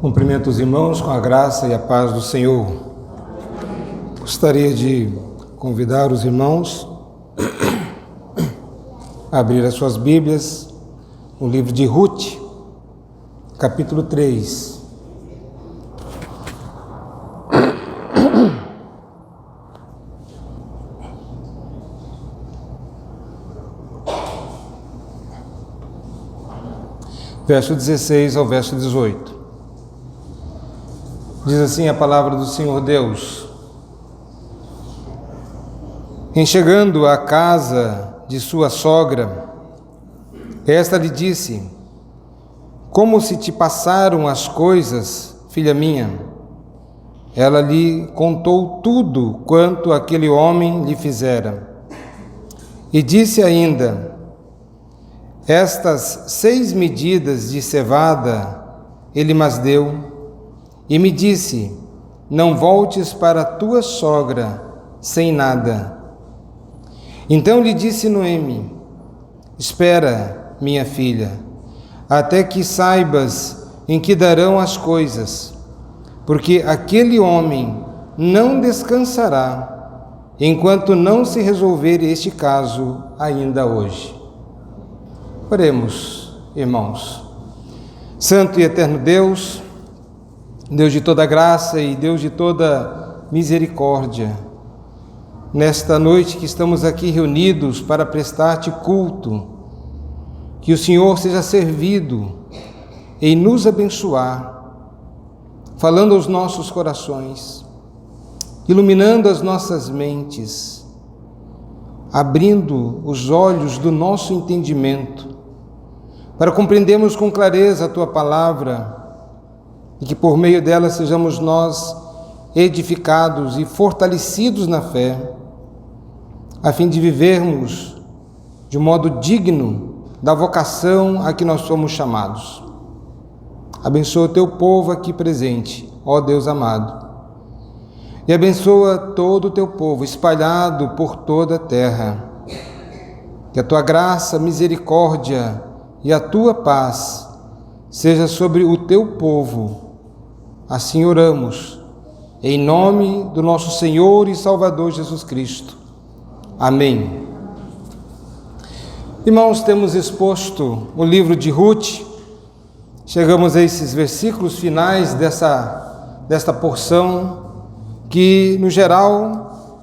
Cumprimento os irmãos com a graça e a paz do Senhor. Gostaria de convidar os irmãos a abrir as suas Bíblias no livro de Ruth, capítulo 3. Verso 16 ao verso 18. Diz assim a palavra do Senhor Deus: Em chegando à casa de sua sogra, esta lhe disse: Como se te passaram as coisas, filha minha? Ela lhe contou tudo quanto aquele homem lhe fizera. E disse ainda: Estas 6 medidas de cevada ele mas deu, e me disse: Não voltes para tua sogra sem nada. Então lhe disse Noemi: Espera, minha filha, até que saibas em que darão as coisas, porque aquele homem não descansará, enquanto não se resolver este caso ainda hoje. Oremos, irmãos. Santo e eterno Deus, Deus de toda graça e Deus de toda misericórdia, nesta noite que estamos aqui reunidos para prestar-te culto, que o Senhor seja servido em nos abençoar, falando aos nossos corações, iluminando as nossas mentes, abrindo os olhos do nosso entendimento, para compreendermos com clareza a Tua palavra e que por meio dela sejamos nós edificados e fortalecidos na fé, a fim de vivermos de modo digno da vocação a que nós somos chamados. Abençoa o Teu povo aqui presente, ó Deus amado, e abençoa todo o Teu povo espalhado por toda a terra. Que a Tua graça, misericórdia e a Tua paz seja sobre o Teu povo. Assim oramos, em nome do nosso Senhor e Salvador Jesus Cristo. Amém. Irmãos, temos exposto o livro de Ruth. Chegamos a esses versículos finais desta porção, que no geral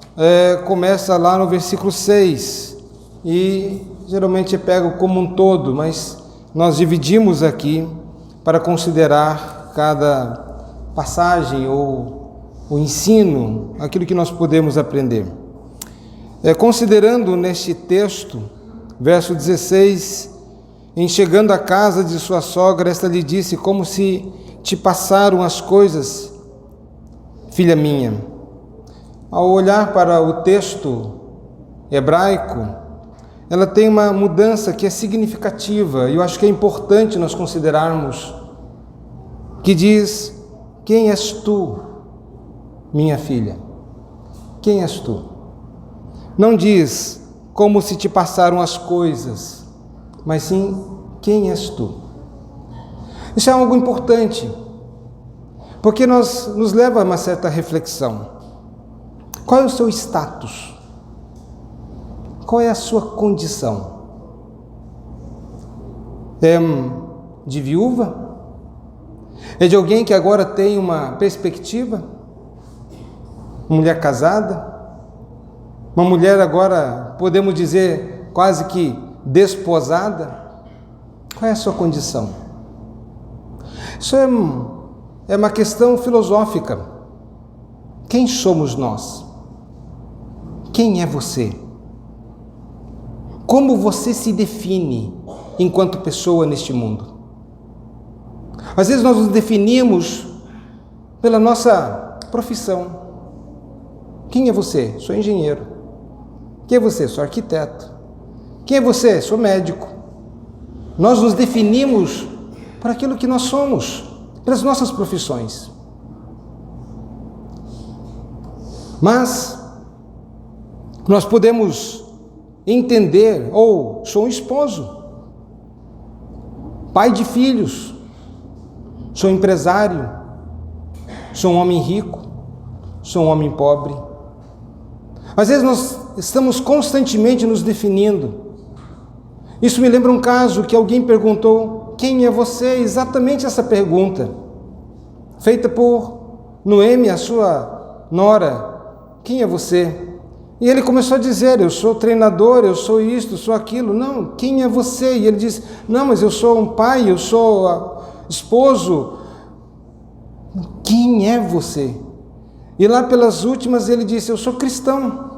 começa lá no versículo 6 e geralmente é pego como um todo, mas nós dividimos aqui para considerar cada passagem ou o ensino, aquilo que nós podemos aprender. Considerando neste texto, verso 16, em chegando à casa de sua sogra, esta lhe disse: Como se te passaram as coisas, filha minha. Ao olhar para o texto hebraico, ela tem uma mudança que é significativa, e eu acho que é importante nós considerarmos, que diz: Quem és tu, minha filha? Quem és tu? Não diz como se te passaram as coisas, mas sim, quem és tu? Isso é algo importante, porque nos leva a uma certa reflexão. Qual é o seu status? Qual é a sua condição? É de viúva? É de alguém que agora tem uma perspectiva? Uma mulher casada? Uma mulher agora, podemos dizer, quase que desposada? Qual é a sua condição? Isso é uma questão filosófica. Quem somos nós? Quem é você? Como você se define enquanto pessoa neste mundo? Às vezes nós nos definimos pela nossa profissão. Quem é você? Sou engenheiro. Quem é você? Sou arquiteto. Quem é você? Sou médico. Nós nos definimos por aquilo que nós somos, pelas nossas profissões. Mas nós podemos entender, sou um esposo, pai de filhos, Sou empresário? Sou um homem rico? Sou um homem pobre? Às vezes nós estamos constantemente nos definindo. Isso me lembra um caso que alguém perguntou: quem é você? Exatamente essa pergunta, feita por Noemi, a sua nora. Quem é você? E ele começou a dizer: eu sou treinador, eu sou isto, sou aquilo. Não, quem é você? E ele disse: não, mas eu sou um pai, eu sou esposo. Quem é você? E lá pelas últimas ele disse: eu sou cristão.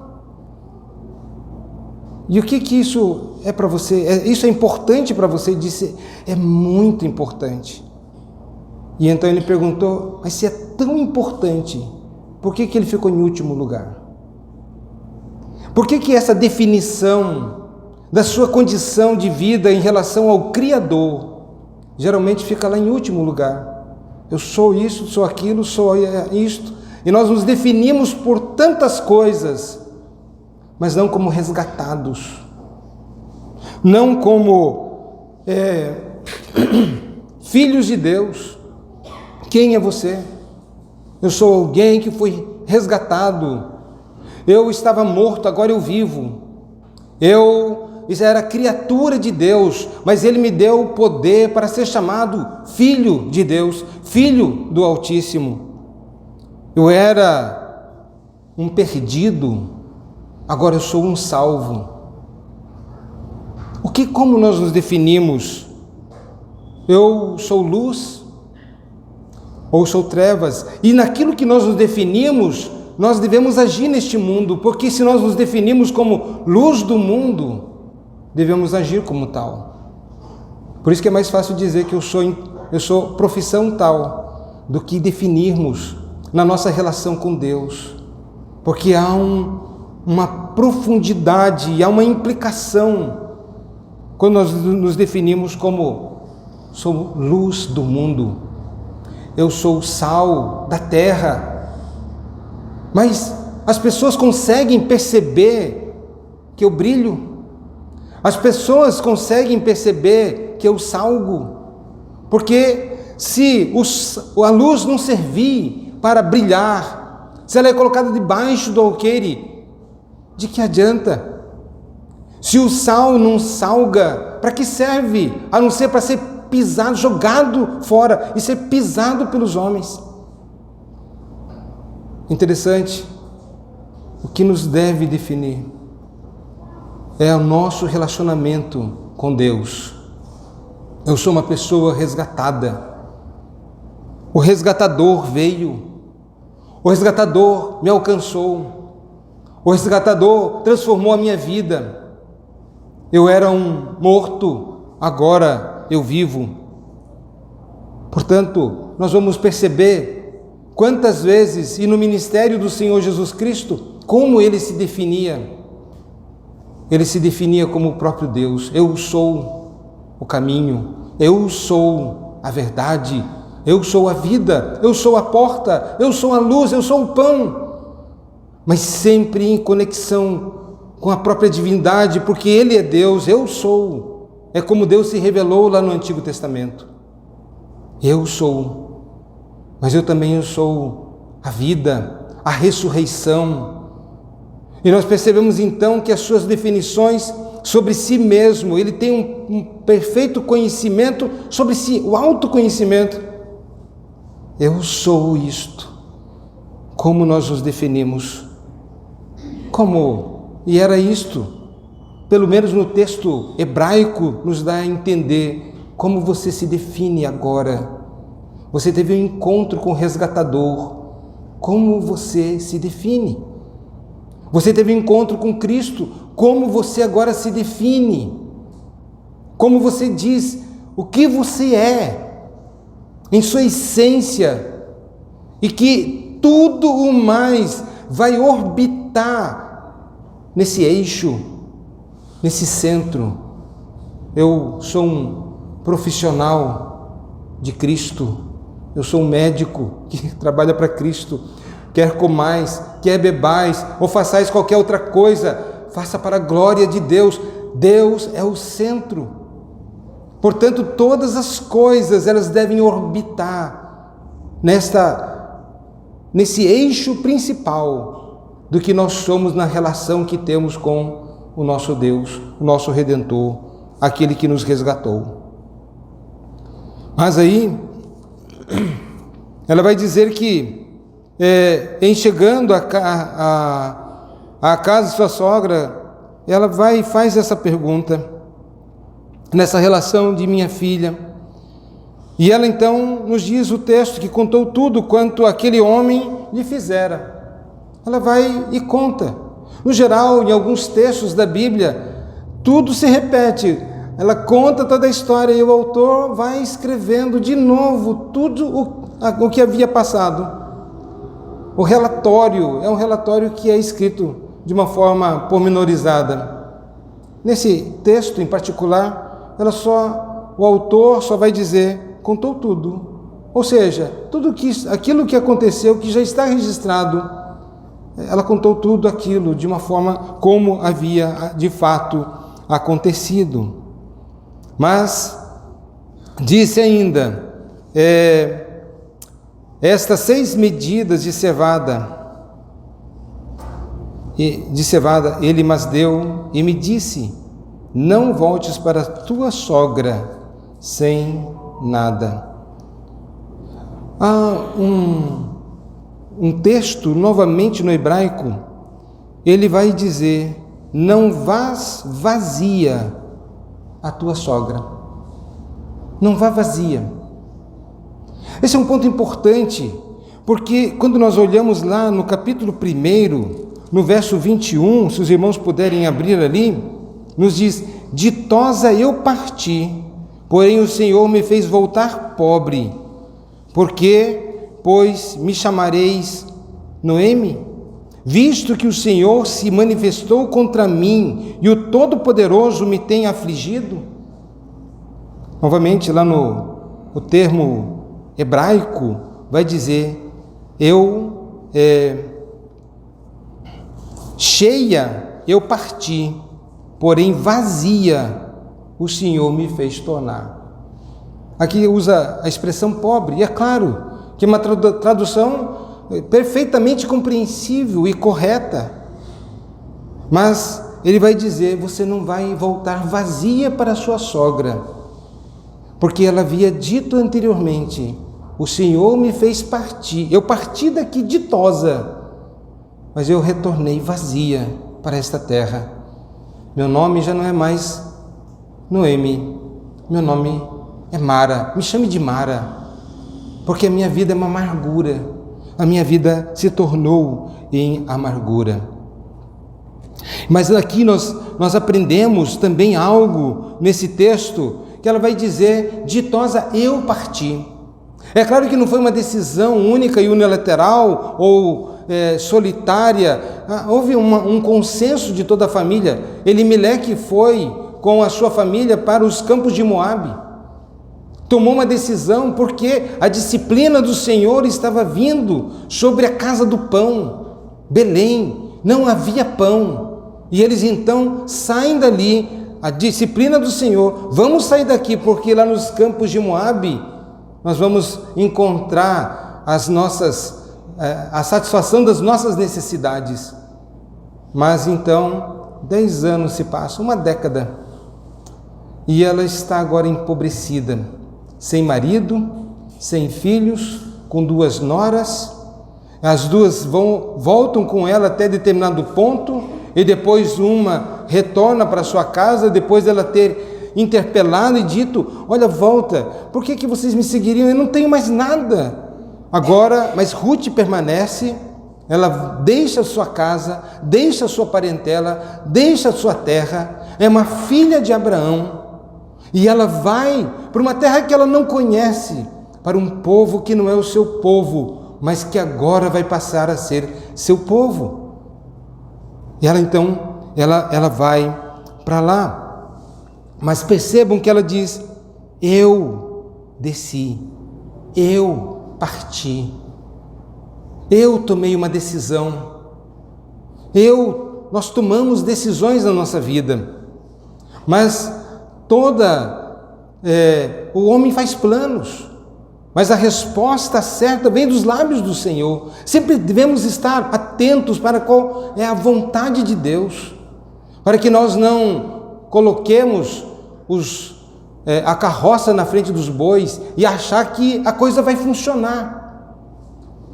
E o que isso é para você? Isso é importante para você? Ele disse: é muito importante. E então ele perguntou: mas se é tão importante, por que ele ficou em último lugar? Por que essa definição da sua condição de vida em relação ao Criador geralmente fica lá em último lugar? Eu sou isso, sou aquilo, sou isto. E nós nos definimos por tantas coisas, mas não como resgatados, não como filhos de Deus. Quem é você? Eu sou alguém que foi resgatado. Eu estava morto, agora eu vivo. Eu era criatura de Deus, mas Ele me deu o poder para ser chamado filho de Deus, filho do Altíssimo. Eu era um perdido, agora eu sou um salvo. Como nós nos definimos? Eu sou luz ou sou trevas? E naquilo que nós nos definimos, nós devemos agir neste mundo, porque se nós nos definimos como luz do mundo, devemos agir como tal. Por isso que é mais fácil dizer que eu sou profissão tal, do que definirmos na nossa relação com Deus, porque há uma profundidade, há uma implicação quando nós nos definimos como sou luz do mundo, eu sou o sal da terra. Mas as pessoas conseguem perceber que eu brilho? As pessoas conseguem perceber que eu salgo? Porque se a luz não servir para brilhar, se ela é colocada debaixo do alqueire, de que adianta? Se o sal não salga, para que serve? A não ser para ser pisado, jogado fora e ser pisado pelos homens. Interessante, o que nos deve definir é o nosso relacionamento com Deus. Eu sou uma pessoa resgatada. O resgatador veio, o resgatador me alcançou, o resgatador transformou a minha vida. Eu era um morto, agora eu vivo. Portanto, nós vamos perceber quantas vezes, e no ministério do Senhor Jesus Cristo, como Ele se definia. Ele se definia como o próprio Deus. Eu sou o caminho, eu sou a verdade, eu sou a vida, eu sou a porta, eu sou a luz, eu sou o pão. Mas sempre em conexão com a própria divindade, porque Ele é Deus, eu sou. É como Deus se revelou lá no Antigo Testamento. Eu sou, mas eu também sou a vida, a ressurreição. E nós percebemos então que as suas definições sobre si mesmo, Ele tem um perfeito conhecimento sobre si, o autoconhecimento. Eu sou isto. Como nós nos definimos? E era isto, pelo menos no texto hebraico, nos dá a entender como você se define agora. Você teve um encontro com o resgatador. Como você se define? Você teve um encontro com Cristo. Como você agora se define? Como você diz o que você é, em sua essência, e que tudo o mais vai orbitar nesse eixo, nesse centro. Eu sou um profissional de Cristo, eu sou um médico que trabalha para Cristo. Quer comais, quer bebais, ou façais qualquer outra coisa, faça para a glória de Deus. Deus é o centro. Portanto, todas as coisas, elas devem orbitar nesse eixo principal do que nós somos na relação que temos com o nosso Deus, o nosso Redentor, aquele que nos resgatou. Mas aí, ela vai dizer que, em chegando à casa de sua sogra, ela vai e faz essa pergunta, nessa relação de minha filha. E ela então nos diz o texto que contou tudo quanto aquele homem lhe fizera. Ela vai e conta. No geral, em alguns textos da Bíblia, tudo se repete. Ela conta toda a história e o autor vai escrevendo de novo tudo o que havia passado. O relatório é um relatório que é escrito de uma forma pormenorizada. Nesse texto em particular, o autor só vai dizer, contou tudo. Ou seja, aquilo que aconteceu, que já está registrado, ela contou tudo aquilo de uma forma como havia de fato acontecido. Mas disse ainda, estas 6 medidas de cevada ele mas deu e me disse, não voltes para tua sogra sem nada. Há um texto, novamente no hebraico, ele vai dizer, não vás vazia a tua sogra. Não vá vazia. Esse é um ponto importante, porque quando nós olhamos lá no capítulo 1, no verso 21, se os irmãos puderem abrir ali, nos diz, ditosa eu parti, porém o Senhor me fez voltar pobre, pois me chamareis Noemi, visto que o Senhor se manifestou contra mim e o Todo-Poderoso me tem afligido. Novamente lá o termo hebraico vai dizer, cheia eu parti, porém vazia o Senhor me fez tornar. Aqui usa a expressão pobre, e é claro que é uma tradução perfeitamente compreensível e correta. Mas ele vai dizer, você não vai voltar vazia para sua sogra, porque ela havia dito anteriormente, o Senhor me fez partir, eu parti daqui ditosa, mas eu retornei vazia para esta terra. Meu nome já não é mais Noemi, meu nome é Mara, me chame de Mara, porque a minha vida é uma amargura, a minha vida se tornou em amargura. Mas aqui nós aprendemos também algo nesse texto, que ela vai dizer, ditosa eu parti. É claro que não foi uma decisão única e unilateral ou solitária, houve um consenso de toda a família. Elimeleque foi com a sua família para os campos de Moabe, tomou uma decisão porque a disciplina do Senhor estava vindo sobre a casa do pão, Belém, não havia pão, e eles então saem dali, a disciplina do Senhor, vamos sair daqui porque lá nos campos de Moabe nós vamos encontrar a satisfação das nossas necessidades. Mas então 10 anos se passam, uma década, e ela está agora empobrecida, sem marido, sem filhos, com 2 noras, as 2 voltam com ela até determinado ponto, e depois uma retorna para sua casa, depois dela ter interpelado e dito, olha, volta, por que vocês me seguiriam? Eu não tenho mais nada. Agora, mas Ruth permanece, ela deixa a sua casa, deixa a sua parentela, deixa a sua terra, é uma filha de Abraão, e ela vai para uma terra que ela não conhece, para um povo que não é o seu povo, mas que agora vai passar a ser seu povo. E ela então, ela vai para lá. Mas percebam que ela diz, eu desci, eu parti, eu tomei uma decisão, nós tomamos decisões na nossa vida, mas o homem faz planos, mas a resposta certa vem dos lábios do Senhor. Sempre devemos estar atentos para qual é a vontade de Deus, para que nós não coloquemos a carroça na frente dos bois e achar que a coisa vai funcionar.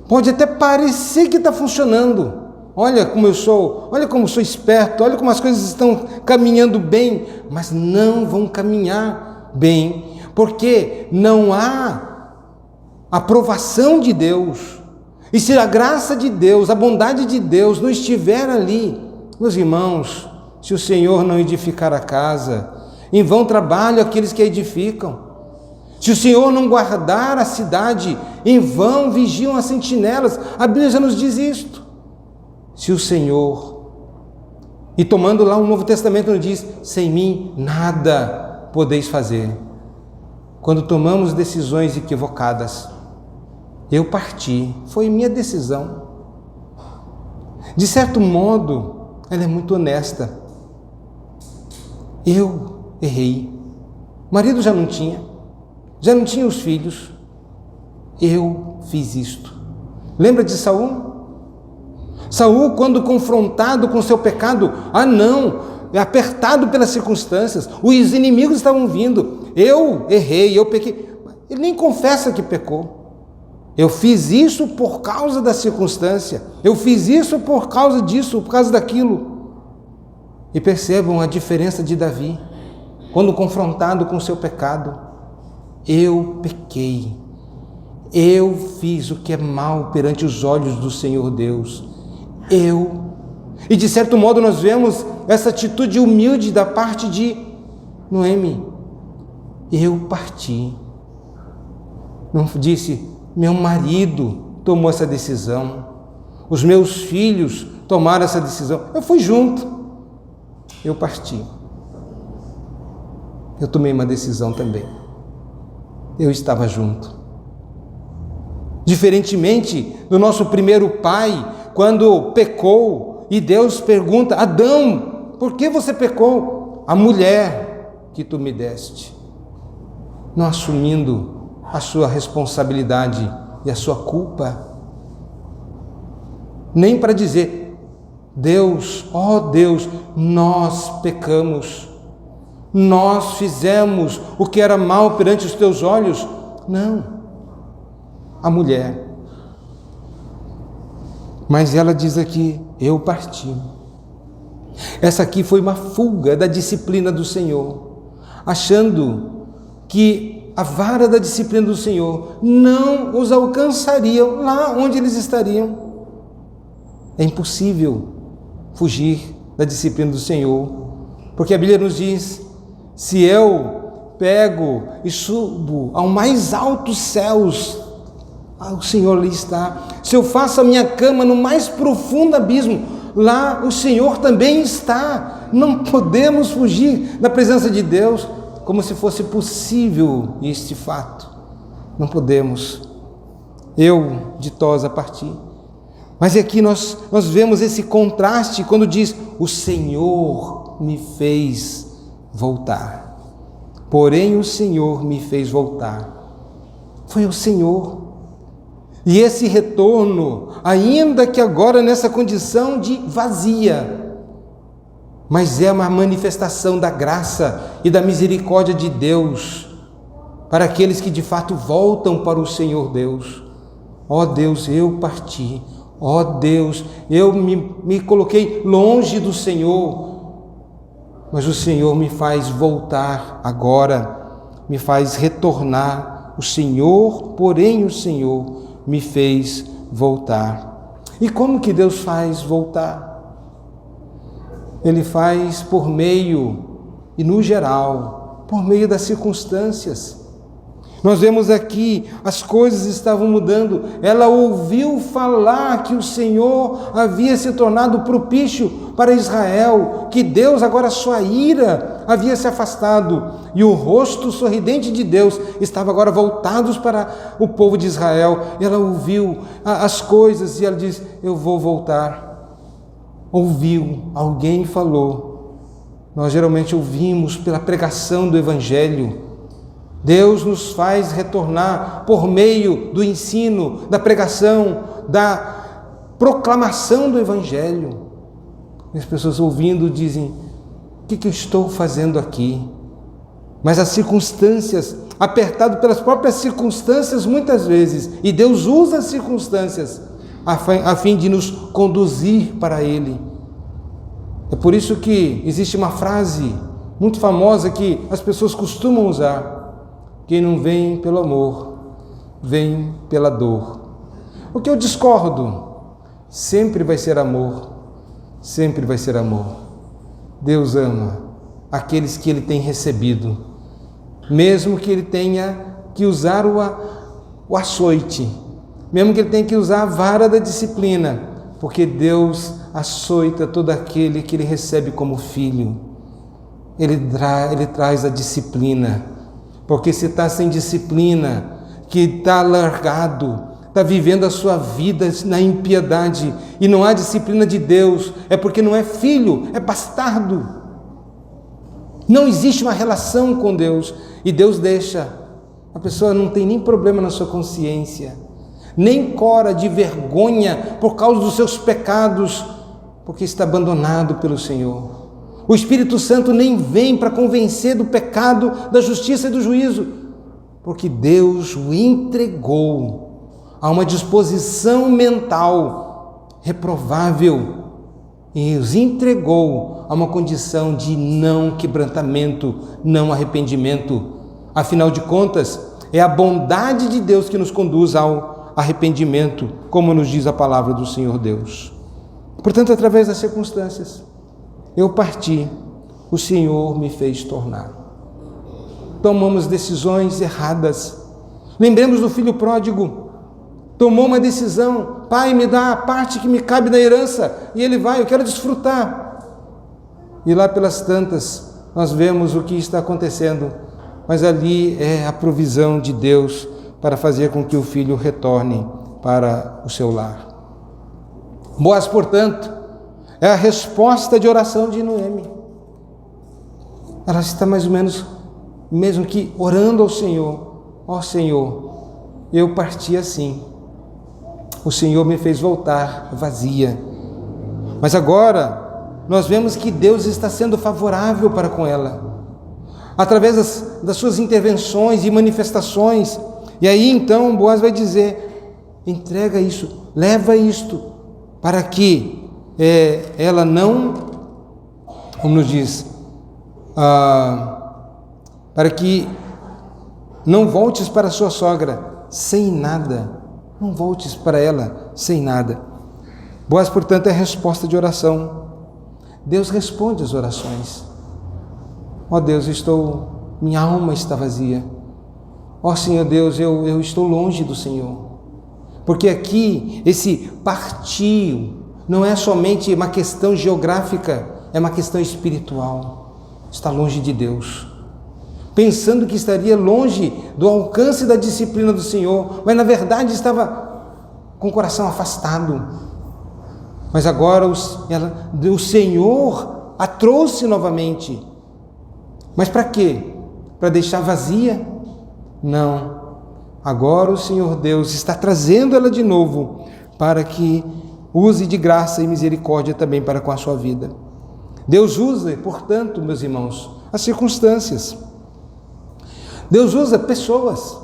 Pode até parecer que está funcionando. Olha como eu sou esperto, olha como as coisas estão caminhando bem, mas não vão caminhar bem, porque não há aprovação de Deus. E se a graça de Deus, a bondade de Deus não estiver ali, meus irmãos, se o Senhor não edificar a casa, em vão trabalham aqueles que a edificam. Se o Senhor não guardar a cidade, em vão vigiam as sentinelas. A Bíblia já nos diz isto. Se o Senhor, e tomando lá o Novo Testamento, nos diz: sem mim nada podeis fazer. Quando tomamos decisões equivocadas, eu parti, foi minha decisão. De certo modo, ela é muito honesta. Eu errei. O marido já não tinha os filhos. Eu fiz isto. Lembra de Saul? Saul, quando confrontado com seu pecado, apertado pelas circunstâncias, os inimigos estavam vindo. Eu errei, eu pequei. Ele nem confessa que pecou. Eu fiz isso por causa da circunstância. Eu fiz isso por causa disso, por causa daquilo. E percebam a diferença de Davi. Quando confrontado com seu pecado, eu pequei. Eu fiz o que é mal perante os olhos do Senhor Deus. E de certo modo nós vemos essa atitude humilde da parte de Noemi. Eu parti. Não disse: meu marido tomou essa decisão, os meus filhos tomaram essa decisão. Eu fui junto. Eu parti. Eu tomei uma decisão também. Eu estava junto. Diferentemente do nosso primeiro pai, quando pecou, e Deus pergunta: Adão, por que você pecou? A mulher que tu me deste. Não assumindo a sua responsabilidade e a sua culpa. Nem para dizer: Deus, ó Deus, nós pecamos, nós fizemos o que era mal perante os teus olhos. Não, a mulher. Mas ela diz aqui: eu parti. Essa aqui foi uma fuga da disciplina do Senhor, achando que a vara da disciplina do Senhor não os alcançaria lá onde eles estariam. É impossível fugir da disciplina do Senhor, porque a Bíblia nos diz: se eu pego e subo ao mais altos céus, o Senhor ali está. Se eu faço a minha cama no mais profundo abismo, lá o Senhor também está. Não podemos fugir da presença de Deus como se fosse possível este fato. Não podemos. Eu, ditosa, parti. Mas aqui nós vemos esse contraste quando diz: o Senhor me fez voltar. Porém o Senhor me fez voltar. Foi o Senhor. E esse retorno, ainda que agora nessa condição de vazia, mas é uma manifestação da graça e da misericórdia de Deus para aqueles que de fato voltam para o Senhor Deus. Ó Deus, eu parti. Ó Deus, eu me coloquei longe do Senhor, mas o Senhor me faz voltar agora, me faz retornar. O Senhor, porém o Senhor me fez voltar. E como que Deus faz voltar? Ele faz por meio, e no geral, por meio das circunstâncias. Nós vemos aqui, as coisas estavam mudando. Ela ouviu falar que o Senhor havia se tornado propício para Israel, que Deus, agora sua ira, havia se afastado, e o rosto sorridente de Deus estava agora voltado para o povo de Israel. Ela ouviu as coisas e ela diz: eu vou voltar. Ouviu, alguém falou. Nós geralmente ouvimos pela pregação do Evangelho, Deus nos faz retornar por meio do ensino, da pregação, da proclamação do Evangelho. E as pessoas ouvindo dizem: o que eu estou fazendo aqui? Mas as circunstâncias, apertado pelas próprias circunstâncias muitas vezes, e Deus usa as circunstâncias a fim de nos conduzir para Ele. É por isso que existe uma frase muito famosa que as pessoas costumam usar: quem não vem pelo amor, vem pela dor. O que eu discordo? Sempre vai ser amor, sempre vai ser amor. Deus ama aqueles que Ele tem recebido, mesmo que Ele tenha que usar o açoite, mesmo que Ele tenha que usar a vara da disciplina, porque Deus açoita todo aquele que Ele recebe como filho. Ele traz a disciplina, porque se está sem disciplina, que está largado, está vivendo a sua vida na impiedade e não há disciplina de Deus, é porque não é filho, é bastardo. Não existe uma relação com Deus e Deus deixa. A pessoa não tem nem problema na sua consciência, nem cora de vergonha por causa dos seus pecados, porque está abandonado pelo Senhor. O Espírito Santo nem vem para convencer do pecado, da justiça e do juízo, porque Deus o entregou a uma disposição mental reprovável e os entregou a uma condição de não quebrantamento, não arrependimento. Afinal de contas, é a bondade de Deus que nos conduz ao arrependimento, como nos diz a palavra do Senhor Deus. Portanto, através das circunstâncias, eu parti, o Senhor me fez tornar. Tomamos decisões erradas. Lembremos do filho pródigo. Tomou uma decisão: pai, me dá a parte que me cabe da herança. E ele vai: eu quero desfrutar. E lá pelas tantas, nós vemos o que está acontecendo. Mas ali é a provisão de Deus para fazer com que o filho retorne para o seu lar. Boaz, portanto, é a resposta de oração de Noemi. Ela está mais ou menos, mesmo que orando ao Senhor: ó Senhor, eu parti assim, o Senhor me fez voltar vazia, mas agora nós vemos que Deus está sendo favorável para com ela, através das suas intervenções e manifestações. E aí então Boaz vai dizer: entrega isso, leva isto, para que ela não, como nos diz, para que não voltes para sua sogra sem nada, não voltes para ela sem nada. Boaz, portanto, é a resposta de oração. Deus responde às orações. Ó Deus, minha alma está vazia. Ó Senhor Deus, eu estou longe do Senhor. Porque aqui, esse partir não é somente uma questão geográfica, é uma questão espiritual. Está longe de Deus, pensando que estaria longe do alcance da disciplina do Senhor, mas na verdade estava com o coração afastado. Mas agora o Senhor a trouxe novamente. Mas para quê? Para deixar vazia? Não. Agora o Senhor Deus está trazendo ela de novo para que use de graça e misericórdia também para com a sua vida. Deus usa, portanto, meus irmãos, as circunstâncias. Deus usa pessoas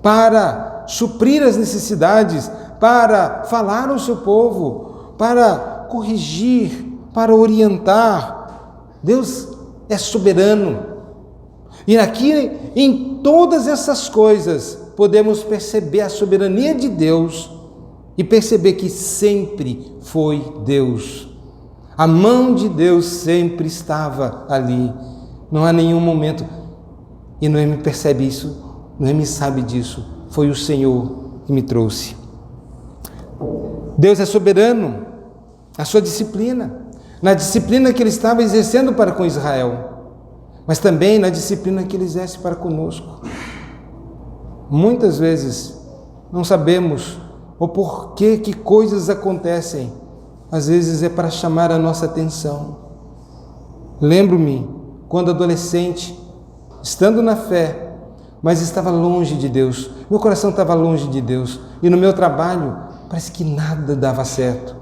para suprir as necessidades, para falar ao seu povo, para corrigir, para orientar. Deus é soberano. E aqui, em todas essas coisas, podemos perceber a soberania de Deus e perceber que sempre foi Deus. A mão de Deus sempre estava ali. Não há nenhum momento. E Noemi percebe isso, Noemi sabe disso. Foi o Senhor que me trouxe. Deus é soberano. A sua disciplina, na disciplina que Ele estava exercendo para com Israel, mas também na disciplina que Ele exerce para conosco. Muitas vezes não sabemos o porquê que coisas acontecem. Às vezes é para chamar a nossa atenção. Lembro-me, quando adolescente, estando na fé, mas estava longe de Deus. Meu coração estava longe de Deus. E no meu trabalho, parece que nada dava certo.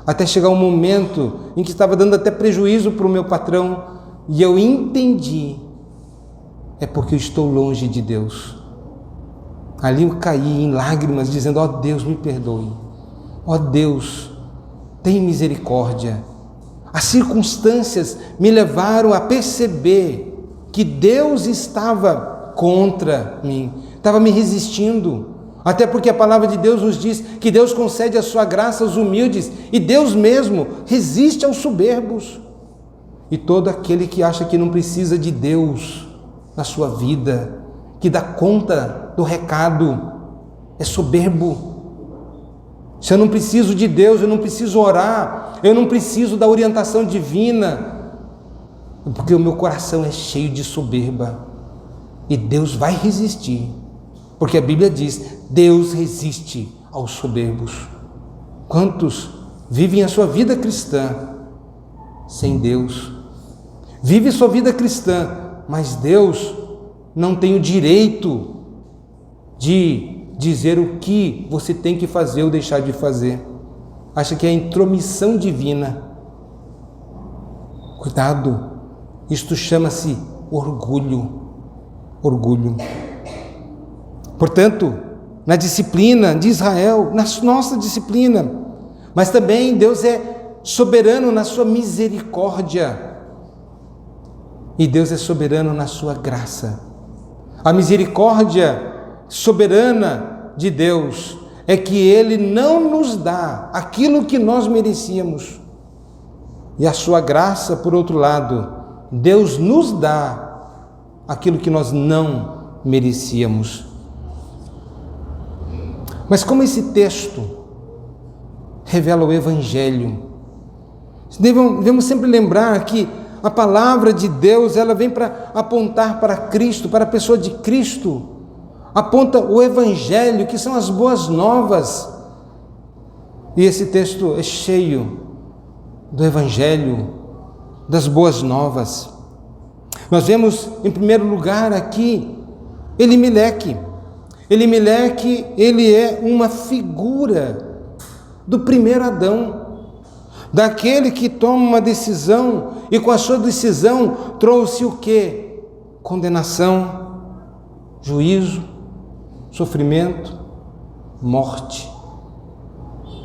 Até chegar um momento em que estava dando até prejuízo para o meu patrão. E eu entendi, é porque eu estou longe de Deus. Ali eu caí em lágrimas, dizendo: ó Deus, me perdoe. Ó Deus, tem misericórdia. As circunstâncias me levaram a perceber que Deus estava contra mim, estava me resistindo. Até porque a palavra de Deus nos diz que Deus concede a sua graça aos humildes e Deus mesmo resiste aos soberbos. E todo aquele que acha que não precisa de Deus na sua vida, que dá conta do recado, é soberbo. Se eu não preciso de Deus, eu não preciso orar, eu não preciso da orientação divina, porque o meu coração é cheio de soberba. E Deus vai resistir, porque a Bíblia diz: Deus resiste aos soberbos. Quantos vivem a sua vida cristã sem Deus? Vive sua vida cristã, mas Deus não tem o direito de dizer o que você tem que fazer ou deixar de fazer. Acha que é intromissão divina. Cuidado, isto chama-se orgulho. Orgulho. Portanto, na disciplina de Israel, na nossa disciplina, mas também Deus é soberano na sua misericórdia. E Deus é soberano na sua graça. A misericórdia soberana de Deus é que Ele não nos dá aquilo que nós merecíamos. E a sua graça, por outro lado, Deus nos dá aquilo que nós não merecíamos. Mas como esse texto revela o Evangelho, devemos sempre lembrar que a palavra de Deus, ela vem para apontar para Cristo, para a pessoa de Cristo. Aponta o Evangelho, que são as boas novas. E esse texto é cheio do Evangelho, das boas novas. Nós vemos, em primeiro lugar, aqui, Elimeleque. Elimeleque, ele é uma figura do primeiro Adão, daquele que toma uma decisão e com a sua decisão trouxe o quê? Condenação, juízo, sofrimento, morte.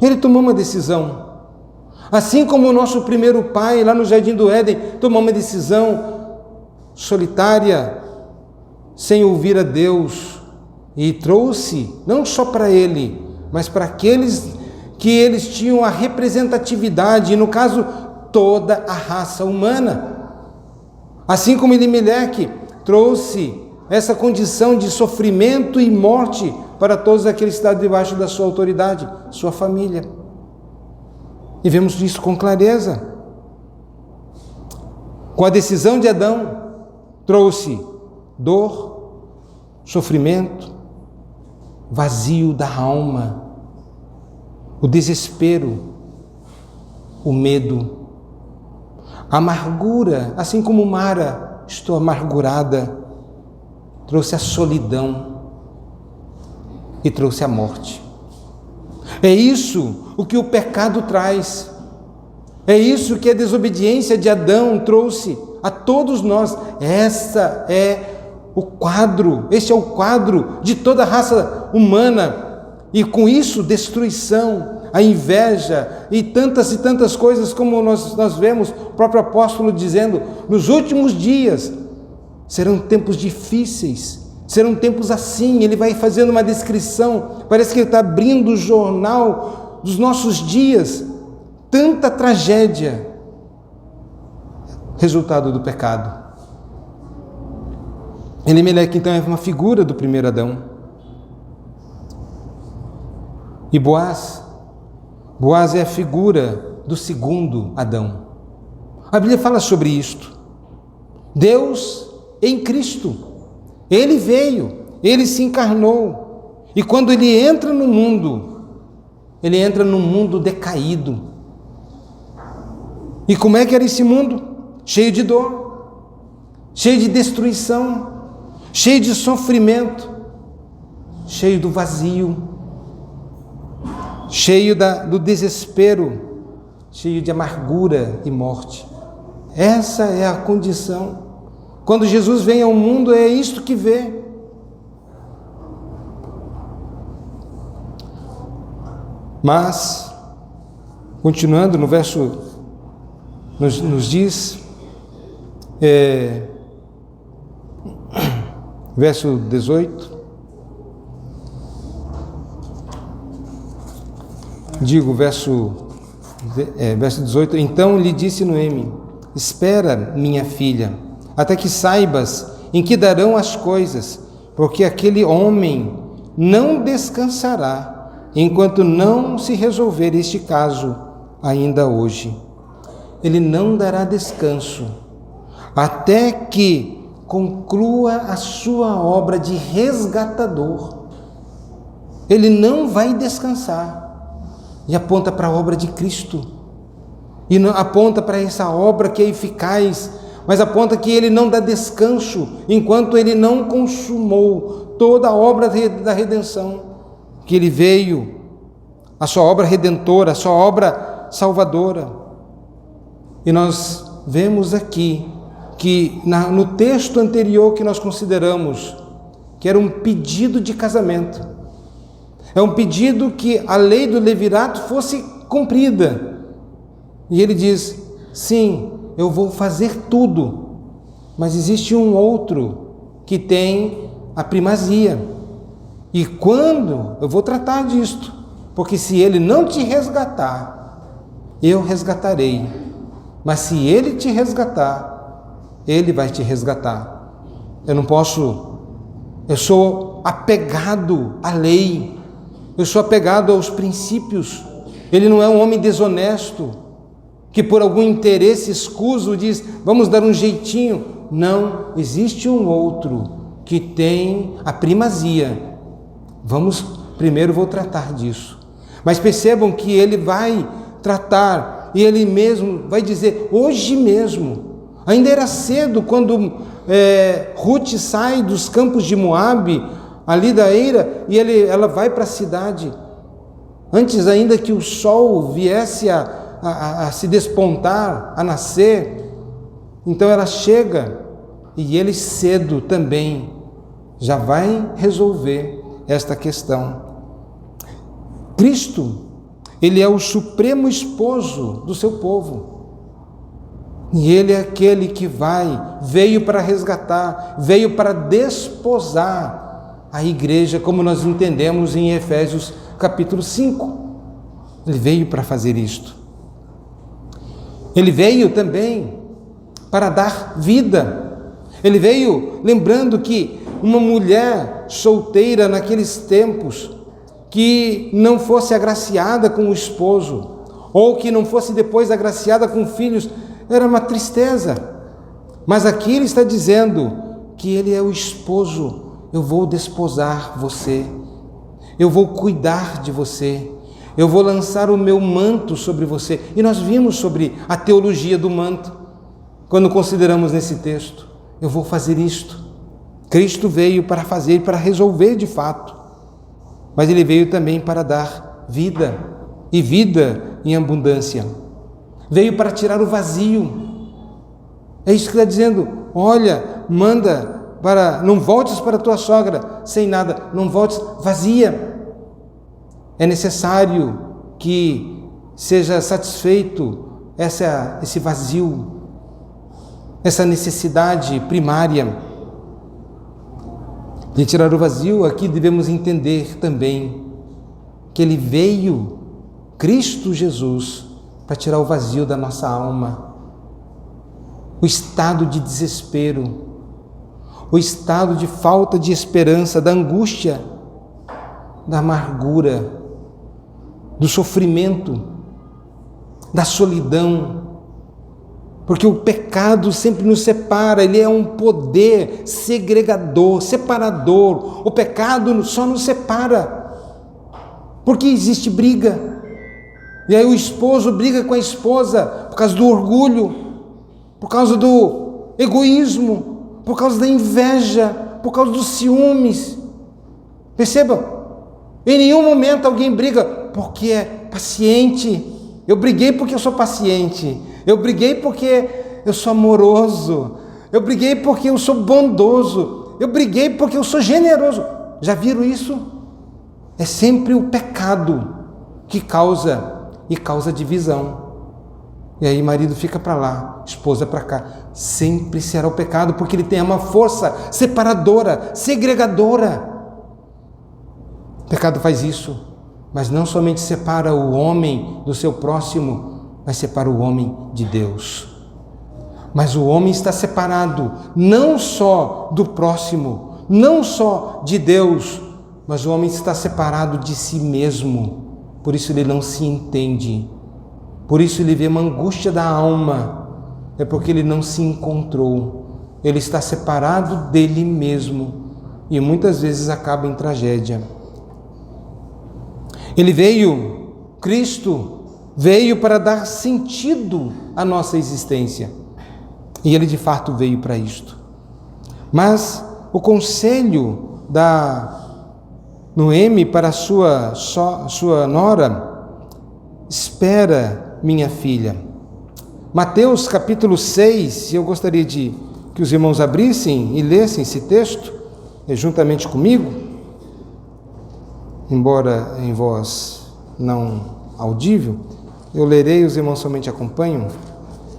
Ele tomou uma decisão. Assim como o nosso primeiro pai lá no Jardim do Éden tomou uma decisão solitária, sem ouvir a Deus, e trouxe não só para ele, mas para aqueles que eles tinham a representatividade, e no caso toda a raça humana. Assim como Elimeleque trouxe essa condição de sofrimento e morte para todos aqueles que estavam debaixo da sua autoridade, sua família. E vemos isso com clareza. Com a decisão de Adão, trouxe dor, sofrimento, vazio da alma, o desespero, o medo, a amargura, assim como Mara, estou amargurada, trouxe a solidão e trouxe a morte. É isso o que o pecado traz, é isso que a desobediência de Adão trouxe a todos nós. Este é o quadro de toda a raça humana. E com isso, destruição, a inveja e tantas coisas, como nós vemos o próprio apóstolo dizendo: nos últimos dias serão tempos difíceis, serão tempos assim. Ele vai fazendo uma descrição, parece que ele está abrindo o jornal dos nossos dias. Tanta tragédia, resultado do pecado. Elimeleque, então, é uma figura do primeiro Adão. E Boaz é a figura do segundo Adão. A Bíblia fala sobre isto. Deus em Cristo, Ele veio, Ele se encarnou, e quando Ele entra no mundo, Ele entra num mundo decaído. E como é que era esse mundo? Cheio de dor, cheio de destruição, cheio de sofrimento, cheio do vazio, cheio do desespero, cheio de amargura e morte. Essa é a condição. Quando Jesus vem ao mundo, é isto que vê. Mas, continuando no verso, nos diz, verso 18, verso 18, então lhe disse Noemi: espera, minha filha, até que saibas em que darão as coisas, porque aquele homem não descansará enquanto não se resolver este caso ainda hoje. Ele não dará descanso até que conclua a sua obra de resgatador. Ele não vai descansar. E aponta para a obra de Cristo. E não aponta para essa obra que é eficaz, mas aponta que ele não dá descanso enquanto ele não consumou toda a obra da redenção. Que ele veio, a sua obra redentora, a sua obra salvadora. E nós vemos aqui que no texto anterior que nós consideramos, que era um pedido de casamento, é um pedido que a lei do levirato fosse cumprida. E ele diz: sim, eu vou fazer tudo, mas existe um outro que tem a primazia. E quando eu vou tratar disto, porque se ele não te resgatar, eu resgatarei. Mas se ele te resgatar, ele vai te resgatar. Eu sou apegado à lei, eu sou apegado aos princípios. Ele não é um homem desonesto, que por algum interesse escuso diz, vamos dar um jeitinho. Não, existe um outro que tem a primazia. Primeiro vou tratar disso. Mas percebam que ele vai tratar, e ele mesmo vai dizer, hoje mesmo, ainda era cedo quando Ruth sai dos campos de Moabe, ali da eira, e ela vai para a cidade, antes ainda que o sol viesse a se despontar, a nascer. Então ela chega, e ele cedo também já vai resolver esta questão. Cristo, ele é o supremo esposo do seu povo. E ele é aquele que veio para resgatar, veio para desposar a igreja, como nós entendemos em Efésios capítulo 5. Ele veio para fazer isto. Ele veio também para dar vida. Ele veio lembrando que uma mulher solteira naqueles tempos, que não fosse agraciada com o esposo, ou que não fosse depois agraciada com filhos, era uma tristeza. Mas aqui ele está dizendo que ele é o esposo. Eu vou desposar você, eu vou cuidar de você, eu vou lançar o meu manto sobre você. E nós vimos sobre a teologia do manto, quando consideramos nesse texto. Eu vou fazer isto. Cristo veio para fazer, para resolver de fato, mas ele veio também para dar vida, e vida em abundância. Veio para tirar o vazio. É isso que está dizendo. Olha, não voltes para a tua sogra sem nada, não voltes vazia. É necessário que seja satisfeito esse vazio, essa necessidade primária. De tirar o vazio, aqui devemos entender também que ele veio, Cristo Jesus, para tirar o vazio da nossa alma, o estado de desespero, o estado de falta de esperança, da angústia, da amargura, do sofrimento, da solidão, porque o pecado sempre nos separa, ele é um poder segregador, separador. O pecado só nos separa, porque existe briga. E aí o esposo briga com a esposa por causa do orgulho, por causa do egoísmo. por causa da inveja, por causa dos ciúmes. Perceba, em nenhum momento alguém briga porque é paciente. Eu briguei porque eu sou paciente. Eu briguei porque eu sou amoroso. Eu briguei porque eu sou bondoso. Eu briguei porque eu sou generoso. Já viram isso? É sempre o pecado que causa divisão. E aí marido fica para lá, esposa para cá. Sempre será o pecado, porque ele tem uma força separadora, segregadora. O pecado faz isso, mas não somente separa o homem do seu próximo, mas separa o homem de Deus. Mas o homem está separado não só do próximo, não só de Deus, mas o homem está separado de si mesmo. Por isso ele não se entende. Por isso ele vê uma angústia da alma. É porque ele não se encontrou. Ele está separado dele mesmo. E muitas vezes acaba em tragédia. Cristo veio para dar sentido à nossa existência. E ele de fato veio para isto. Mas o conselho da Noemi para sua nora: espera, minha filha. Mateus capítulo 6, eu gostaria que os irmãos abrissem e lessem esse texto juntamente comigo, embora em voz não audível, eu lerei, os irmãos somente acompanham.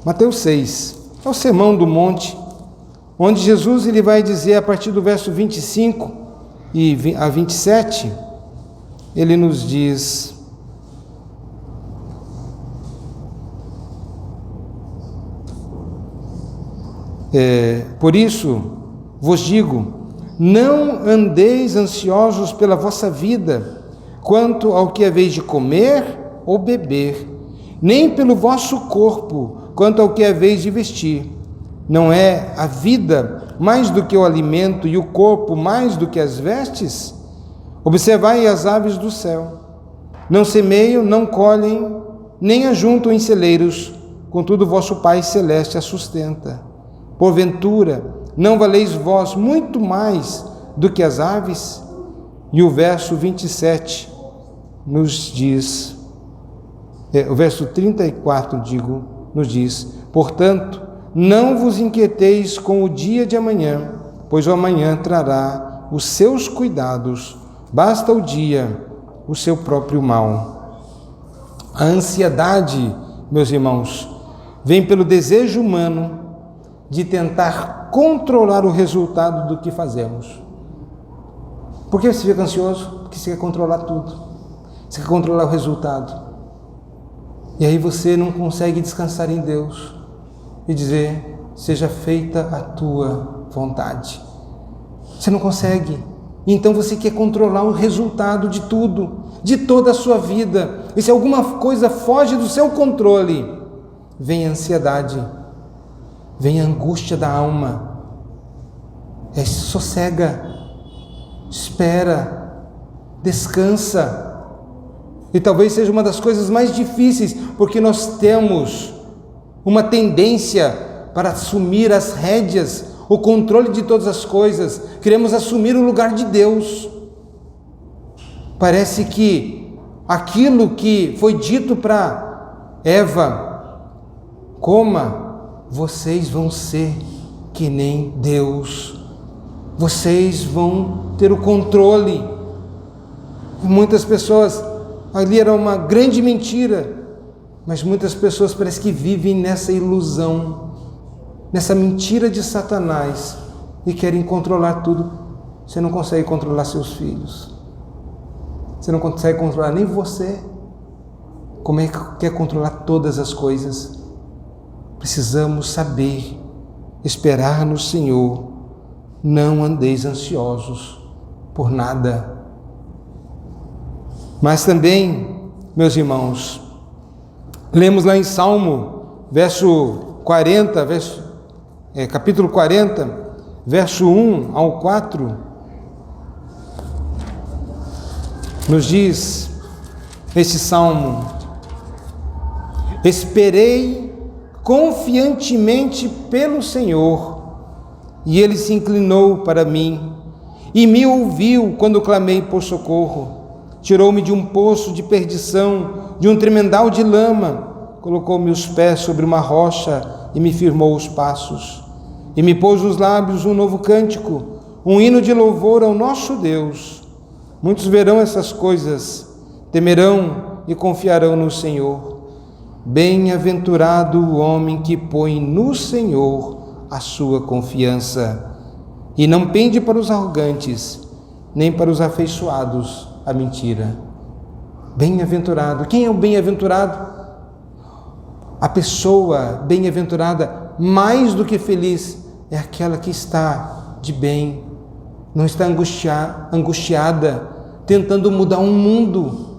Mateus 6, é o Sermão do Monte, onde Jesus ele vai dizer a partir do verso 25 e a 27, ele nos diz: por isso vos digo, não andeis ansiosos pela vossa vida, quanto ao que haveis de comer ou beber, nem pelo vosso corpo, quanto ao que haveis de vestir. Não é a vida mais do que o alimento e o corpo mais do que as vestes? Observai as aves do céu. Não semeiam, não colhem, nem ajuntam em celeiros, contudo vosso Pai Celeste a sustenta. Porventura, não valeis vós muito mais do que as aves? E o verso 27 nos diz, o verso 34, nos diz: portanto, não vos inquieteis com o dia de amanhã, pois o amanhã trará os seus cuidados, basta o dia o seu próprio mal. A ansiedade, meus irmãos, vem pelo desejo humano de tentar controlar o resultado do que fazemos. Por que você fica ansioso? Porque você quer controlar tudo. Você quer controlar o resultado. E aí você não consegue descansar em Deus e dizer: seja feita a tua vontade. Você não consegue. Então você quer controlar o resultado de tudo, de toda a sua vida. E se alguma coisa foge do seu controle, vem a ansiedade, vem a angústia da alma. Sossega, espera, descansa. E talvez seja uma das coisas mais difíceis, porque nós temos uma tendência para assumir as rédeas, o controle de todas as coisas. Queremos assumir o lugar de Deus. Parece que aquilo que foi dito para Eva: coma, vocês vão ser que nem Deus. Vocês vão ter o controle. Muitas pessoas, ali era uma grande mentira, mas muitas pessoas parece que vivem nessa ilusão, nessa mentira de Satanás, e querem controlar tudo. Você não consegue controlar seus filhos, você não consegue controlar nem você. Como é que quer controlar todas as coisas? Precisamos saber esperar no Senhor. Não andeis ansiosos por nada. Mas também, meus irmãos, lemos lá em Salmo, capítulo 40, verso 1 ao 4, nos diz esse salmo: esperei confiantemente pelo Senhor, e ele se inclinou para mim e me ouviu quando clamei por socorro. Tirou-me de um poço de perdição, de um tremendal de lama, colocou meus pés sobre uma rocha e me firmou os passos, e me pôs nos lábios um novo cântico, um hino de louvor ao nosso Deus. Muitos verão essas coisas, temerão e confiarão no Senhor. Bem-aventurado o homem que põe no Senhor a sua confiança e não pende para os arrogantes, nem para os afeiçoados à mentira. Bem-aventurado. Quem é o bem-aventurado? A pessoa bem-aventurada, mais do que feliz, é aquela que está de bem, não está angustiada, tentando mudar um mundo,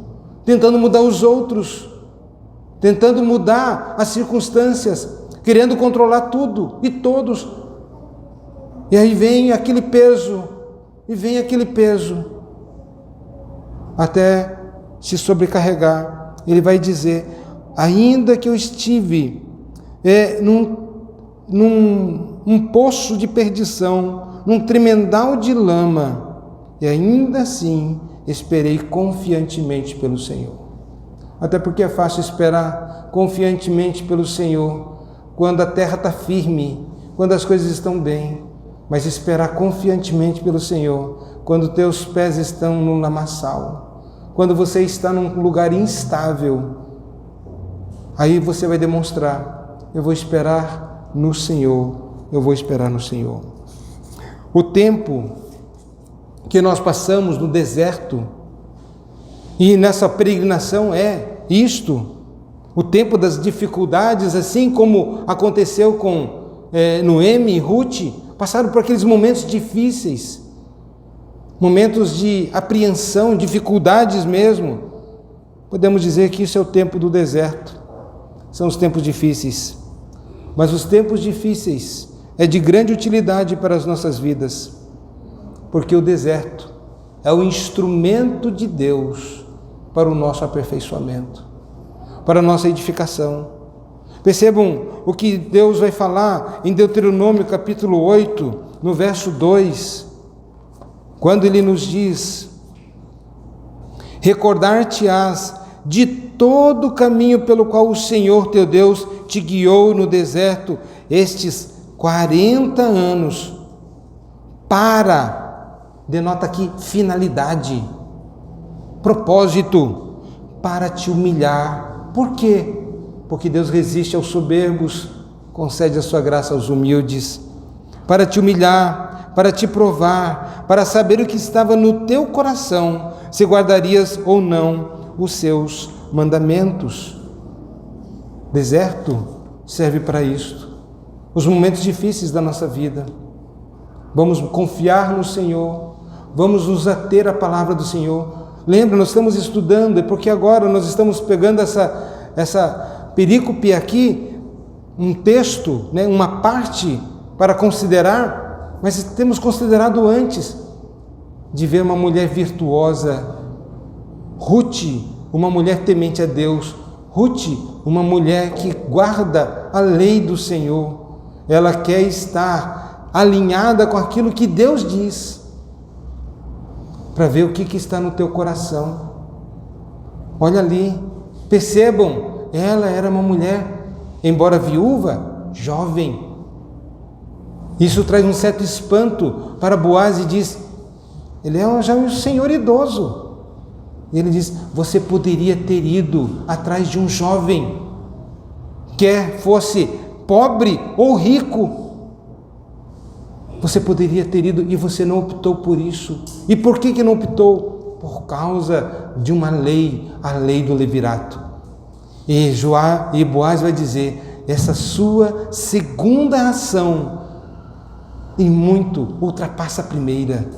tentando mudar os outros, tentando mudar as circunstâncias, querendo controlar tudo e todos. E aí vem aquele peso, até se sobrecarregar. Ele vai dizer: ainda que eu estive num poço de perdição, num tremendal de lama, e ainda assim esperei confiantemente pelo Senhor. Até porque é fácil esperar confiantemente pelo Senhor quando a terra está firme, quando as coisas estão bem, mas esperar confiantemente pelo Senhor quando teus pés estão no lamaçal, quando você está num lugar instável, aí você vai demonstrar: eu vou esperar no Senhor, eu vou esperar no Senhor. O tempo que nós passamos no deserto e nessa peregrinação é isto, o tempo das dificuldades, assim como aconteceu com Noemi e Ruth, passaram por aqueles momentos difíceis, momentos de apreensão, dificuldades mesmo. Podemos dizer que isso é o tempo do deserto, são os tempos difíceis, mas os tempos difíceis é de grande utilidade para as nossas vidas, porque o deserto é o instrumento de Deus para o nosso aperfeiçoamento, para a nossa edificação. Percebam o que Deus vai falar em Deuteronômio capítulo 8, no verso 2, quando Ele nos diz: recordar-te-ás de todo o caminho pelo qual o Senhor teu Deus te guiou no deserto estes 40 anos, denota aqui finalidade, propósito, para te humilhar. Por quê? Porque Deus resiste aos soberbos, concede a sua graça aos humildes. Para te humilhar, para te provar, para saber o que estava no teu coração, se guardarias ou não os seus mandamentos. Deserto serve para isto. Os momentos difíceis da nossa vida, vamos confiar no Senhor, vamos nos ater à palavra do Senhor. Lembra, nós estamos estudando, é porque agora nós estamos pegando essa perícope aqui, um texto, uma parte para considerar, mas temos considerado antes de ver uma mulher virtuosa, Ruth, uma mulher temente a Deus, Ruth, uma mulher que guarda a lei do Senhor, ela quer estar alinhada com aquilo que Deus diz, para ver o que está no teu coração. Olha ali, percebam, ela era uma mulher, embora viúva, jovem. Isso traz um certo espanto para Boaz e diz: ele é já um senhor idoso. Ele diz: você poderia ter ido atrás de um jovem, quer fosse pobre ou rico. Você poderia ter ido e você não optou por isso. E por que não optou? Por causa de uma lei, a lei do levirato. E Boaz vai dizer: essa sua segunda ação em muito ultrapassa a primeira.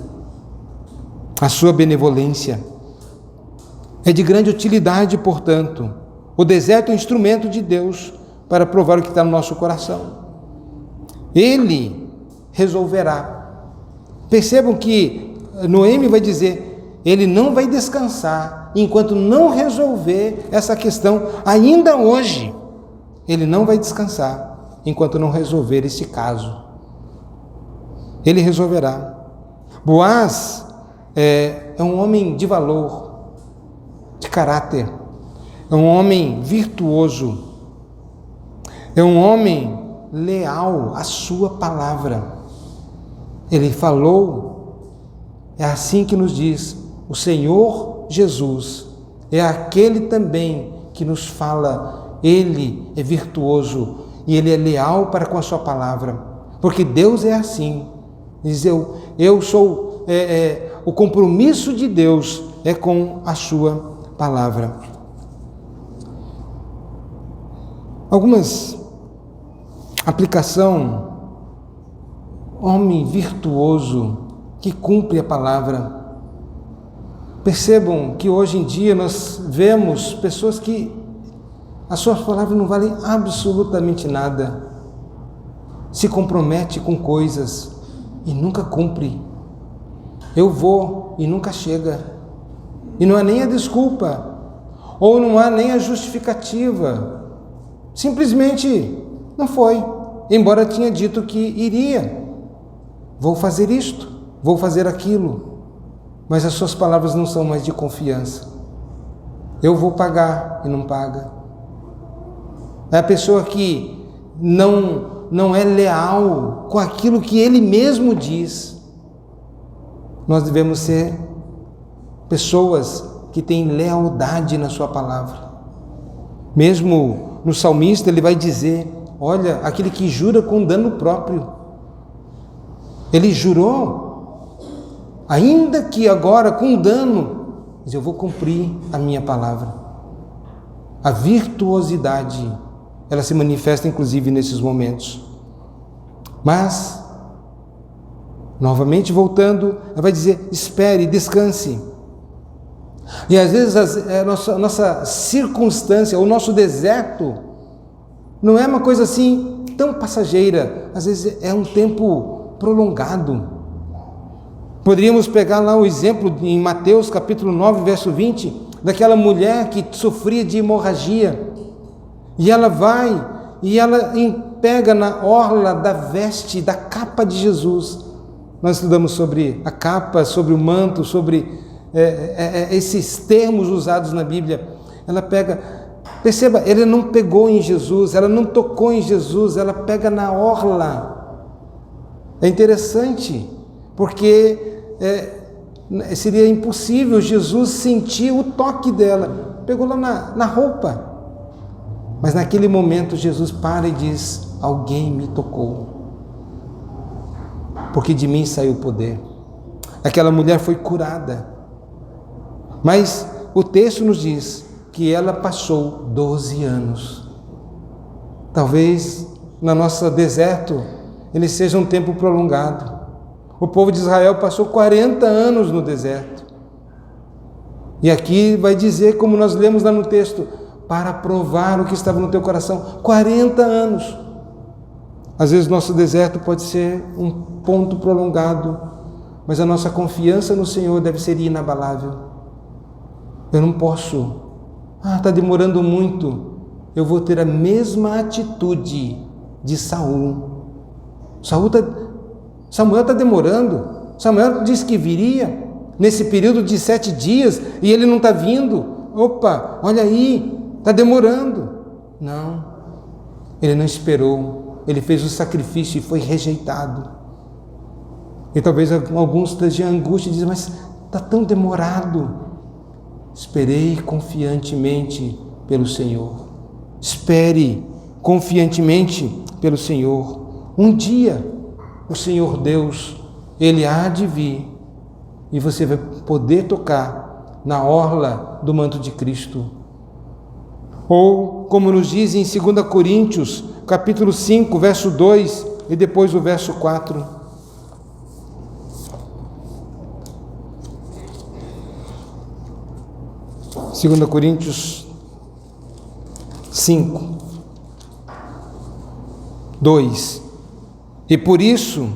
A sua benevolência é de grande utilidade, portanto. O deserto é um instrumento de Deus para provar o que está no nosso coração. Ele resolverá. Percebam que Noemi vai dizer: ele não vai descansar enquanto não resolver essa questão. Ainda hoje, ele não vai descansar enquanto não resolver esse caso. Ele resolverá. Boaz é um homem de valor, de caráter, é um homem virtuoso, é um homem leal à sua palavra. Ele falou, é assim que nos diz o Senhor Jesus, é aquele também que nos fala, ele é virtuoso e ele é leal para com a sua palavra, porque Deus é assim, diz eu sou, o compromisso de Deus é com a sua palavra. Algumas aplicação, homem virtuoso que cumpre a palavra. Percebam que hoje em dia nós vemos pessoas que as suas palavras não valem absolutamente nada, se compromete com coisas e nunca cumpre. Eu vou e nunca chega, e não há nem a desculpa, ou não há nem a justificativa, simplesmente não foi, embora tinha dito que iria, vou fazer isto, vou fazer aquilo, mas as suas palavras não são mais de confiança. Eu vou pagar e não paga. É a pessoa que não é leal com aquilo que ele mesmo diz. Nós devemos ser pessoas que têm lealdade na sua palavra. Mesmo no salmista ele vai dizer, olha, aquele que jura com dano próprio. Ele jurou, ainda que agora com dano, mas eu vou cumprir a minha palavra. A virtuosidade, ela se manifesta inclusive nesses momentos. Mas, novamente voltando, ela vai dizer, espere, descanse. E às vezes a nossa circunstância, o nosso deserto, não é uma coisa assim tão passageira, às vezes é um tempo prolongado. Poderíamos pegar lá o exemplo em Mateus capítulo 9, verso 20, daquela mulher que sofria de hemorragia, e ela vai e ela pega na orla da veste, da capa de Jesus. Nós estudamos sobre a capa, sobre o manto, sobre esses termos usados na Bíblia. Ela pega, perceba, ela não pegou em Jesus, ela não tocou em Jesus, ela pega na orla. É interessante, porque seria impossível Jesus sentir o toque dela, pegou lá na roupa, mas naquele momento Jesus para e diz, alguém me tocou, porque de mim saiu o poder. Aquela mulher foi curada, mas o texto nos diz que ela passou 12 anos, talvez no nosso deserto ele seja um tempo prolongado. O povo de Israel passou 40 anos no deserto. E aqui vai dizer, como nós lemos lá no texto, para provar o que estava no teu coração. 40 anos. Às vezes nosso deserto pode ser um ponto prolongado, mas a nossa confiança no Senhor deve ser inabalável. Eu não posso, está demorando muito. Eu vou ter a mesma atitude de Saul. Samuel está demorando. Samuel disse que viria nesse período de 7 dias e ele não está vindo. Opa, olha aí, está demorando. Não, ele não esperou. Ele fez o sacrifício e foi rejeitado. E talvez alguns estejam em angústia e dizem, mas está tão demorado. Esperei confiantemente pelo Senhor. Espere confiantemente pelo Senhor. Um dia o Senhor Deus, Ele há de vir e você vai poder tocar na orla do manto de Cristo. Ou, como nos diz em 2 Coríntios, capítulo 5, verso 2 e depois o verso 4. 2 Coríntios 5, 2. E por isso,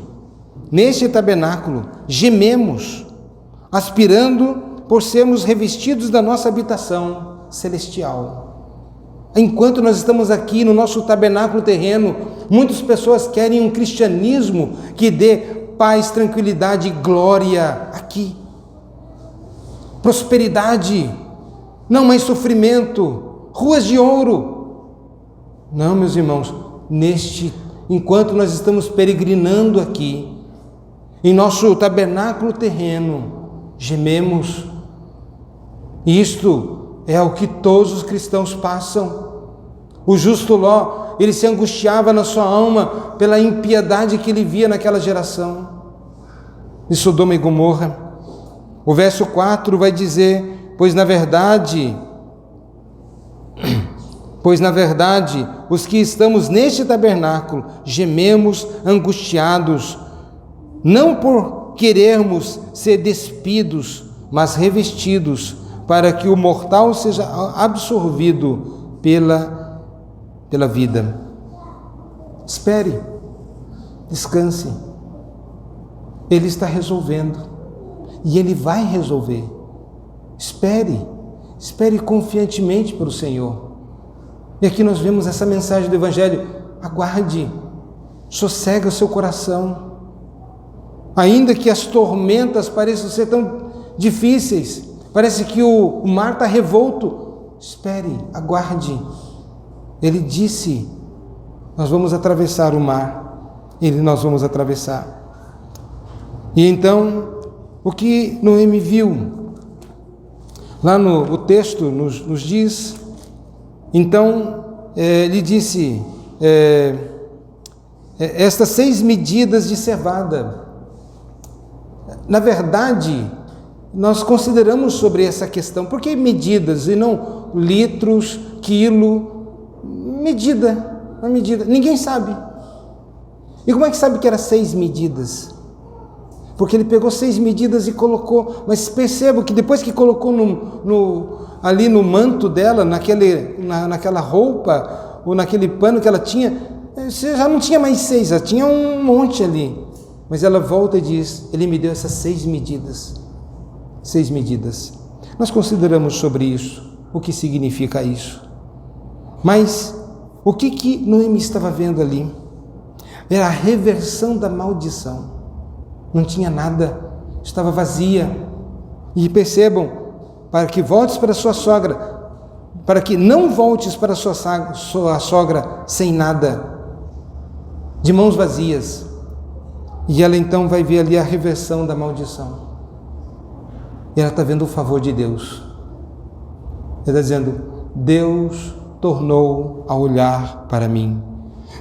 neste tabernáculo, gememos, aspirando por sermos revestidos da nossa habitação celestial. Enquanto nós estamos aqui no nosso tabernáculo terreno, muitas pessoas querem um cristianismo que dê paz, tranquilidade e glória aqui. Prosperidade, não mais sofrimento, ruas de ouro. Não, meus irmãos, enquanto nós estamos peregrinando aqui, em nosso tabernáculo terreno, gememos. Isto é o que todos os cristãos passam. O justo Ló, ele se angustiava na sua alma pela impiedade que ele via naquela geração de Sodoma e Gomorra. O verso 4 vai dizer: pois na verdade, os que estamos neste tabernáculo gememos angustiados, não por querermos ser despidos, mas revestidos, para que o mortal seja absorvido pela vida. Espere, descanse. Ele está resolvendo e Ele vai resolver. Espere confiantemente para o Senhor. E aqui nós vemos essa mensagem do Evangelho: aguarde, sossega o seu coração. Ainda que as tormentas pareçam ser tão difíceis, parece que o mar está revolto, espere, aguarde. Ele disse: nós vamos atravessar o mar, nós vamos atravessar. E então, o que Noemi viu? Lá o texto nos diz, então, ele disse, estas 6 medidas de cevada. Na verdade, nós consideramos sobre essa questão, por que medidas e não litros, quilo? Uma medida, ninguém sabe. E como é que sabe que era 6 medidas? Porque ele pegou 6 medidas e colocou, mas perceba que depois que colocou ali no manto dela, naquela roupa, ou naquele pano que ela tinha, já não tinha mais 6, já tinha um monte ali. Mas ela volta e diz: ele me deu essas 6 medidas. 6 medidas. Nós consideramos sobre isso, o que significa isso. Mas o que Noemi estava vendo ali? Era a reversão da maldição. Não tinha nada, estava vazia. E percebam, para que voltes para sua sogra, para que não voltes para sua sogra sem nada, de mãos vazias. E ela então vai ver ali a reversão da maldição. E ela está vendo o favor de Deus. Ela está dizendo: Deus tornou a olhar para mim.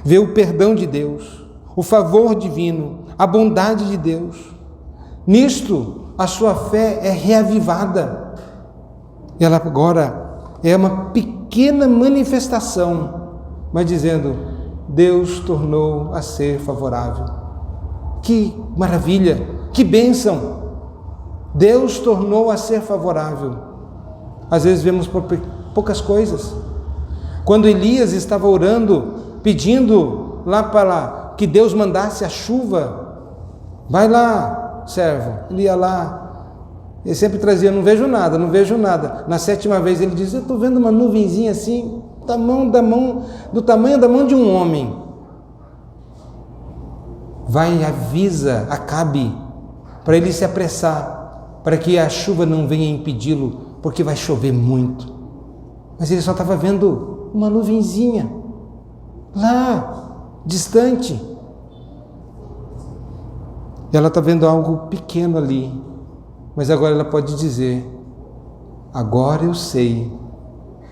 Vê o perdão de Deus, o favor divino, a bondade de Deus. Nisto, a sua fé é reavivada. Ela agora é uma pequena manifestação, mas dizendo: Deus tornou a ser favorável. Que maravilha, que bênção! Deus tornou a ser favorável. Às vezes vemos por poucas coisas. Quando Elias estava orando, pedindo lá para que Deus mandasse a chuva, vai lá, servo. Ele ia lá, ele sempre trazia: não vejo nada, não vejo nada. Na 7ª vez ele diz: eu estou vendo uma nuvenzinha assim, do tamanho da mão de um homem. Vai e avisa Acabe, para ele se apressar, para que a chuva não venha impedi-lo, porque vai chover muito. Mas ele só estava vendo uma nuvenzinha, lá, distante. Ela está vendo algo pequeno ali, mas agora ela pode dizer: agora eu sei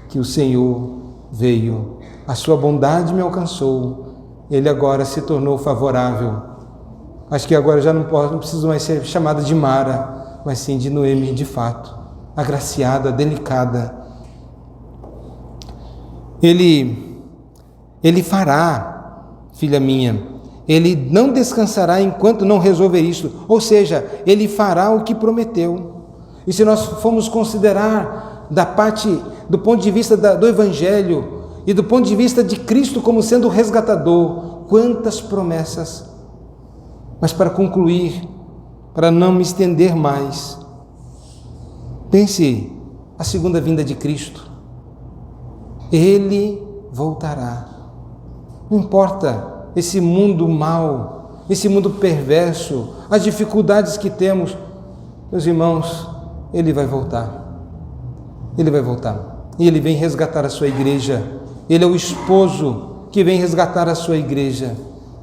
que o Senhor veio, a sua bondade me alcançou, Ele agora se tornou favorável. Acho que agora já não preciso mais ser chamada de Mara, mas sim de Noemi, de fato, agraciada, delicada. Ele fará, filha minha, Ele não descansará enquanto não resolver isso, ou seja, Ele fará o que prometeu. E se nós formos considerar do ponto de vista do Evangelho e do ponto de vista de Cristo como sendo o resgatador, quantas promessas! Mas para concluir, para não me estender mais, pense a segunda vinda de Cristo. Ele voltará. Não importa esse mundo mau, esse mundo perverso, as dificuldades que temos, meus irmãos, Ele vai voltar. Ele vai voltar. E Ele vem resgatar a sua igreja. Ele é o esposo que vem resgatar a sua igreja.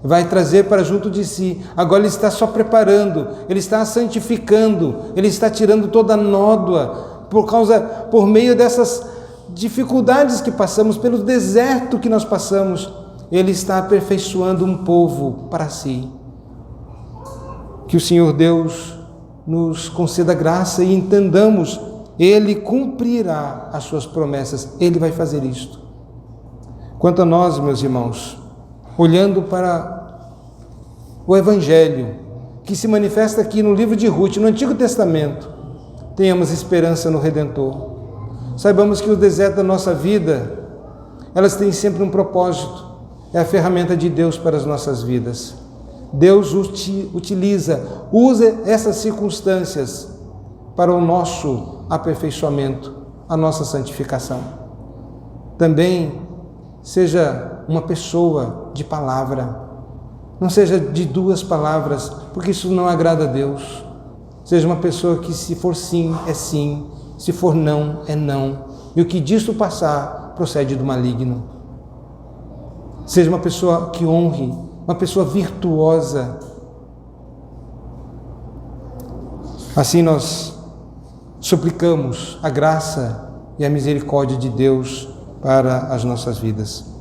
Vai trazer para junto de si. Agora Ele está só preparando, Ele está santificando, Ele está tirando toda a nódoa, por meio dessas dificuldades que passamos, pelo deserto que nós passamos, Ele está aperfeiçoando um povo para si. Que o Senhor Deus nos conceda graça e entendamos, Ele cumprirá as suas promessas, Ele vai fazer isto. Quanto a nós, meus irmãos, olhando para o Evangelho, que se manifesta aqui no livro de Ruth, no Antigo Testamento, tenhamos esperança no Redentor. Saibamos que o deserto da nossa vida, elas têm sempre um propósito, é a ferramenta de Deus para as nossas vidas. Deus usa essas circunstâncias para o nosso aperfeiçoamento, a nossa santificação. Também seja uma pessoa de palavra, não seja de duas palavras, porque isso não agrada a Deus. Seja uma pessoa que, se for sim, é sim, se for não, é não, e o que disto passar procede do maligno. Seja uma pessoa que honre, uma pessoa virtuosa. Assim nós suplicamos a graça e a misericórdia de Deus para as nossas vidas.